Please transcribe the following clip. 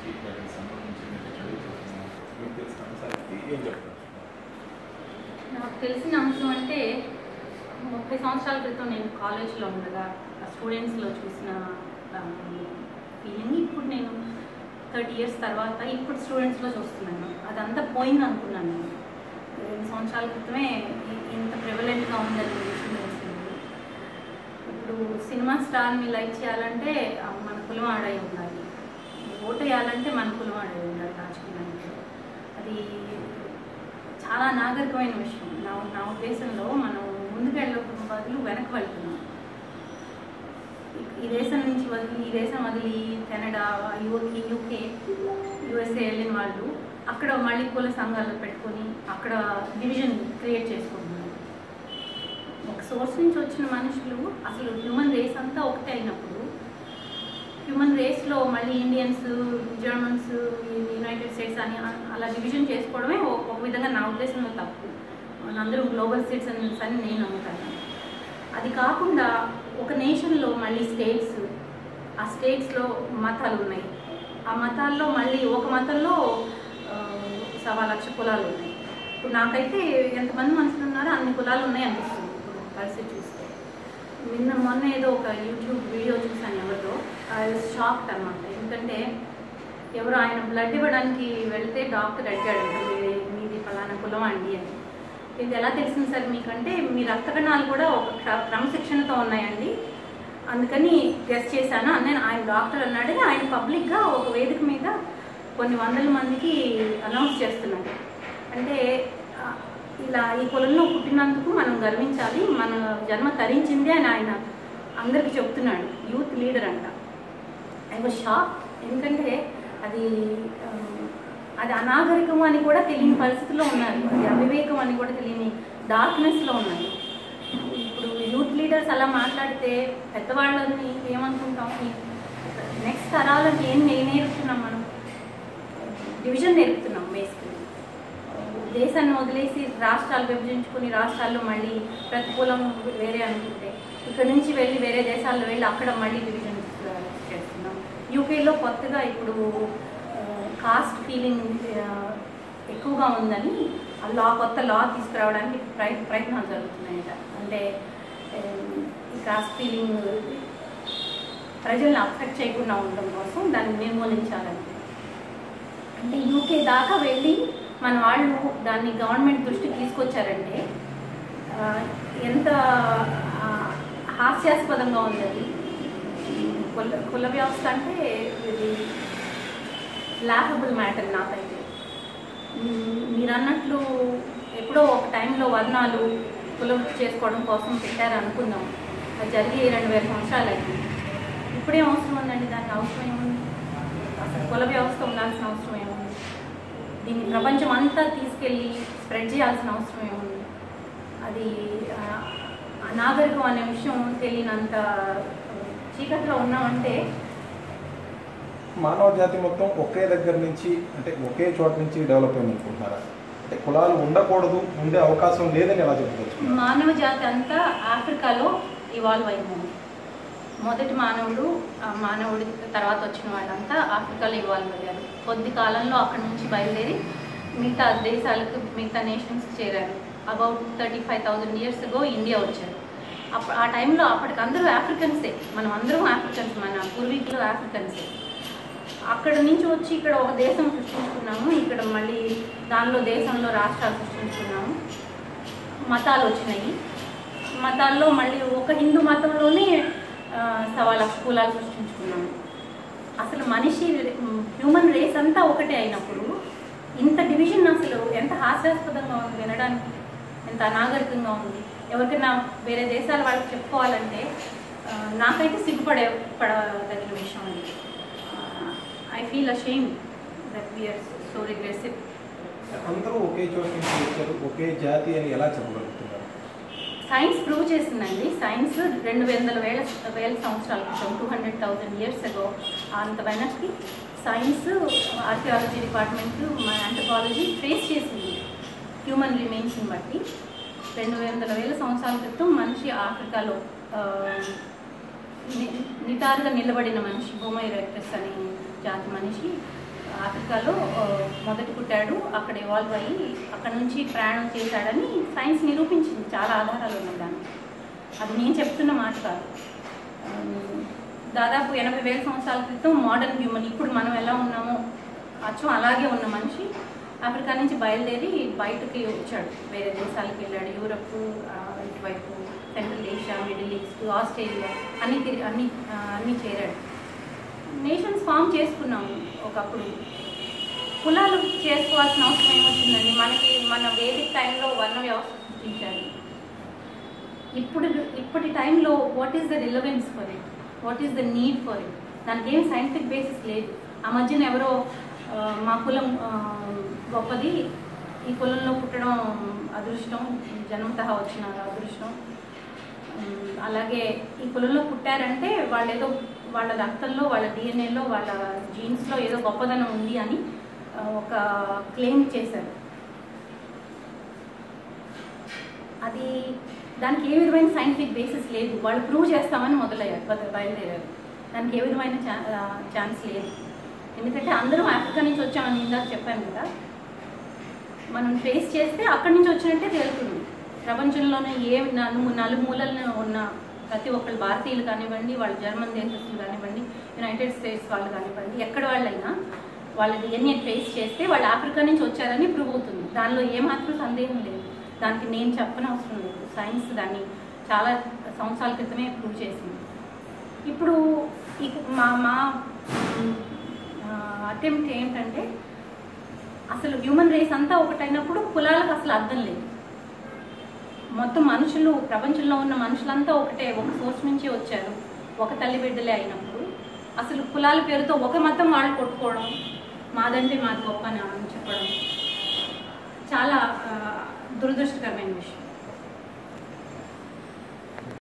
గురించి వాటికి సంబంధించి మీరు చదువుతున్నాం మీకు తెలిసిన అంశాలకి ఏం చెప్తారు? నాకు తెలిసిన అంశం అంటే 30 సంవత్సరాల క్రితం నేను కాలేజ్లో ఉండగా స్టూడెంట్స్లో చూసిన ఫీలింగ్ ఇప్పుడు నేను 30 years తర్వాత ఇప్పుడు స్టూడెంట్స్లో చూస్తున్నాను. అదంతా పోయింది అనుకున్నాను నేను. 2 సంవత్సరాల క్రితమే ఇంత ప్రివలెంట్గా ఉందని విషయం తెలిసింది. ఇప్పుడు సినిమా స్టార్ని లైక్ చేయాలంటే మన కులం ఆడై ఉండాలి, ఓటు వేయాలంటే మన కులం ఆడై ఉండాలి రాజకీయానికి. అది చాలా నాగరికమైన విషయం. నా ఉద్దేశంలో మనం ముందుకెళ్ళడం బదులు వెనక్కి వెళ్తున్నాం. ఈ దేశం నుంచి వదిలి ఈ దేశం వదిలి కెనడా, యూకే, యూఎస్ఏ వెళ్ళిన వాళ్ళు అక్కడ మళ్ళీ కుల సంఘాలు పెట్టుకొని అక్కడ డివిజన్ క్రియేట్ చేసుకుంటున్నారు. ఒక సోర్స్ నుంచి వచ్చిన మనుషులు అసలు హ్యూమన్ రేస్ అంతా ఒకటే అయినప్పుడు హ్యూమన్ రేస్లో మళ్ళీ ఇండియన్స్, జర్మన్స్, యునైటెడ్ స్టేట్స్ అని అలా డివిజన్ చేసుకోవడమే ఒక విధంగా నా ఉద్దేశంలో తప్పు. మనందరూ గ్లోబల్ సిటిజన్స్ అని నేను నమ్ముతాను. అది కాకుండా ఒక నేషన్లో మళ్ళీ స్టేట్స్, ఆ స్టేట్స్లో మతాలు ఉన్నాయి. ఆ మతాల్లో మళ్ళీ ఒక మతంలో 1,00,000 కులాలు ఉన్నాయి. ఇప్పుడు నాకైతే ఎంతమంది మనుషులు ఉన్నారో అన్ని కులాలు ఉన్నాయి అనిపిస్తుంది ఇప్పుడు పరిస్థితి చూస్తే. మొన్న ఏదో ఒక యూట్యూబ్ వీడియో చూసాను ఎవరితో, షాక్డ్ అనమాట. ఎందుకంటే ఎవరు ఆయన బ్లడ్ ఇవ్వడానికి వెళ్తే డాక్టర్ అడిగాడు, మీది ఫలానా కులం అండి అని. ఇది ఎలా తెలిసింది సార్ మీకంటే, మీ రక్త కణాలు కూడా ఒక క్రమశిక్షణతో ఉన్నాయండి, అందుకని గెస్ట్ చేశాను అని ఆయన డాక్టర్ అన్నాడు. ఆయన పబ్లిక్గా ఒక వేదిక మీద కొన్ని వందల మందికి అనౌన్స్ చేస్తున్నాడు. అంటే ఇలా ఈ కులంలో పుట్టినందుకు మనం గర్వించాలి, మన జన్మ తరించింది అని ఆయన అందరికీ చెప్తున్నాడు. యూత్ లీడర్ అంట. I was shock. ఎందుకంటే అది అనాగరికం అని కూడా తెలియని పరిస్థితిలో ఉన్నారు, అది అవివేకం అని కూడా తెలియని డార్క్నెస్లో ఉన్నారు. ఇప్పుడు యూత్ లీడర్స్ అలా మాట్లాడితే పెద్దవాళ్ళని ఏమనుకుంటాం? నెక్స్ట్ తరాలకు ఏం నేర్పుతున్నాం మనం? డివిజన్ నేర్పుతున్నాం బేసికలీ. దేశాన్ని వదిలేసి రాష్ట్రాలు విభజించుకుని రాష్ట్రాల్లో మళ్ళీ ప్రతికూలం వేరే అనుకుంటే ఇక్కడ నుంచి వెళ్ళి వేరే దేశాల్లో వెళ్ళి అక్కడ మళ్ళీ డివిజన్ చేస్తున్నాం. యూకేలో కొత్తగా ఇప్పుడు కాస్ట్ ఫీలింగ్ ఎక్కువగా ఉందని కొత్త లా తీసుకురావడానికి ప్రయత్నాలు జరుగుతున్నాయట. అంటే ఈ కాస్ట్ ఫీలింగ్ ప్రజల్ని అఫెక్ట్ చేయకుండా ఉండడం కోసం దాన్ని నిర్మూలించాలని. అంటే యూకే దాకా వెళ్ళి మన వాళ్ళు దాన్ని గవర్నమెంట్ దృష్టికి తీసుకొచ్చారంటే ఎంత హాస్యాస్పదంగా ఉంది అది. కుల వ్యవస్థ అంటే ఇది లాఫబుల్ మ్యాటర్ నాకైతే. మీరు అన్నట్లు ఎప్పుడో ఒక టైంలో వర్ణాలు కులం చేసుకోవడం కోసం పెట్టారు అనుకుందాం. అది జరిగి 2000 సంవత్సరాలు అయింది. ఇప్పుడేం అవసరం ఉందండి? దానికి అవసరం ఏముంది? అసలు కుల వ్యవస్థ ఉండాల్సిన అవసరం ఏముంది? దీన్ని ప్రపంచం అంతా తీసుకెళ్ళి స్ప్రెడ్ చేయాల్సిన అవసరం ఏముంది? అది అనాగరికం అనే విషయం తెలియనంత చీకట్లో ఉన్నామంటే. మానవ జాతి మొత్తం ఒకే దగ్గర నుంచి, అంటే ఒకే చోట నుంచి డెవలప్ అయింది అనుకుంటున్నారా? అంటే కులాలు ఉండకూడదు, ఉండే అవకాశం లేదని ఎలా చెప్తారు? మానవ జాతి అంతా ఆఫ్రికాలో ఇవాల్వ్ అయింది. మొదటి మానవుడి తర్వాత వచ్చిన వాళ్ళంతా ఆఫ్రికాలో ఇవాల్వ్ అయ్యారు. కొద్ది కాలంలో అక్కడి నుంచి బయలుదేరి మిగతా దేశాలకు, మిగతా నేషన్స్కి చేరారు. అబౌట్ 35,000 years ago ఇండియా వచ్చారు. ఆ టైంలో అప్పటికి అందరూ ఆఫ్రికన్సే, మనం అందరం ఆఫ్రికన్స్, మన పూర్వీకులు ఆఫ్రికన్సే. అక్కడ నుంచి వచ్చి ఇక్కడ ఒక దేశం సృష్టించుకున్నాము. ఇక్కడ మళ్ళీ దేశంలో రాష్ట్రాలు సృష్టించుకున్నాము. మతాలు వచ్చినాయి. మతాల్లో మళ్ళీ ఒక హిందూ మతంలోనే 1,00,000 కులాలు సృష్టించుకున్నాము. అసలు హ్యూమన్ రేస్ అంతా ఒకటే అయినప్పుడు ఇంత డివిజన్ అసలు ఎంత హాస్యాస్పదంగా ఉంది వినడానికి, ఎంత అనాగరికంగా ఉంది. ఎవరికైనా వేరే దేశాల వాళ్ళకి చెప్పుకోవాలంటే నాకైతే పడదగిన విషయం అది. I feel ashamed that we are so regressive. అందరూ ఒకే చోట నుంచి వచ్చారు, ఒకే జాతి అని ఎలా చెప్పగలుగుతున్నారు? సైన్స్ ప్రూవ్ చేసిందండి. సైన్స్ 200,000 సంవత్సరాల క్రితం, 200,000 years ago, అంత వెనక్కి సైన్స్, ఆర్కియాలజీ డిపార్ట్మెంట్, మన ఆంథ్రోపాలజీ ట్రేస్ చేసింది హ్యూమన్ రిమైన్స్ని బట్టి. 200,000 సంవత్సరాల క్రితం మనిషి ఆఫ్రికాలో నిటారుగా నిలబడిన మనిషి, హోమో ఎరెక్టస్ అనే జాతి మనిషి ఆఫ్రికాలో మొదటి పుట్టాడు, అక్కడ ఇవాల్వ్ అయ్యి అక్కడ నుంచి ప్రయాణం చేశాడని సైన్స్ నిరూపించింది. చాలా ఆధారాలు ఉన్నాయి దానికి. అది నేను చెప్తున్న మాట కాదు. దాదాపు 80,000 సంవత్సరాల క్రితం మోడర్న్ హ్యూమన్, ఇప్పుడు మనం ఎలా ఉన్నామో అచ్చం అలాగే ఉన్న మనిషి ఆఫ్రికా నుంచి బయలుదేరి బయటకి వచ్చాడు, వేరే దేశాలకు వెళ్ళాడు. యూరప్, ఇటువైపు central Asia, middle east, Australia అన్నీ చేరాడు. నేషన్స్ ఫామ్ చేసుకున్నాము ఒకప్పుడు. కులాలు చేసుకోవాల్సిన అవసరం ఏమొచ్చిందండి? మన వేదిక్ టైంలో వర్ణ వ్యవస్థ సృష్టించారు. ఇప్పటి టైంలో what is the relevance for it, what is the need for it? దానికి ఏం సైంటిఫిక్ బేసిస్ లేదు. ఆ మధ్యన ఎవరో మా కులం గొప్పది, ఈ కులంలో పుట్టడం అదృష్టం, జన్మతః వచ్చిన అదృష్టం, అలాగే ఈ కులంలో పుట్టారంటే వాళ్ళేదో వాళ్ళ రక్తంలో, వాళ్ళ డిఎన్ఏలో, వాళ్ళ జీన్స్లో ఏదో గొప్పదనం ఉంది అని ఒక క్లెయిమ్ చేశారు. అది దానికి ఏ విధమైన సైంటిఫిక్ బేసిస్ లేదు. వాళ్ళు ప్రూవ్ చేస్తామని బయలుదేరారు. దానికి ఏ విధమైన ఛాన్స్ లేదు. ఎందుకంటే అందరం ఆఫ్రికా నుంచి వచ్చామని ఇందాక చెప్పాను కదా. మనం ట్రేస్ చేస్తే అక్కడి నుంచి వచ్చినట్టే తేలుతుంది. ప్రపంచంలోనే నలుమూలలను ఉన్న ప్రతి ఒక్కళ్ళు, భారతీయులు కానివ్వండి, వాళ్ళు జర్మన్ దేశస్తులు కానివ్వండి, యునైటెడ్ స్టేట్స్ వాళ్ళు కానివ్వండి, ఎక్కడ వాళ్ళైనా వాళ్ళ డిఎన్ఏ ట్రేస్ చేస్తే వాళ్ళు ఆఫ్రికా నుంచి వచ్చారని ప్రూవ్ అవుతుంది. దానిలో ఏమాత్రం సందేహం లేదు. దానికి నేను చెప్పనవసరం లేదు. సైన్స్ దాన్ని చాలా సంవత్సరాల క్రితమే ప్రూవ్ చేసింది. ఇప్పుడు మా అటెంప్ట్ ఏంటంటే, అసలు హ్యూమన్ రేస్ అంతా ఒకటైనప్పుడు కులాలకు అసలు అర్థం లేదు. మొత్తం మనుషులు, ప్రపంచంలో ఉన్న మనుషులంతా ఒకటే, ఒక సోర్స్ నుంచి వచ్చారు, ఒక తల్లి బిడ్డలే అయినప్పుడు అసలు కులాల పేరుతో ఒక మతం వాళ్ళు కొట్టుకోవడం, మాదంటే మాది గొప్ప అని చెప్పడం చాలా దురదృష్టకరమైన విషయం.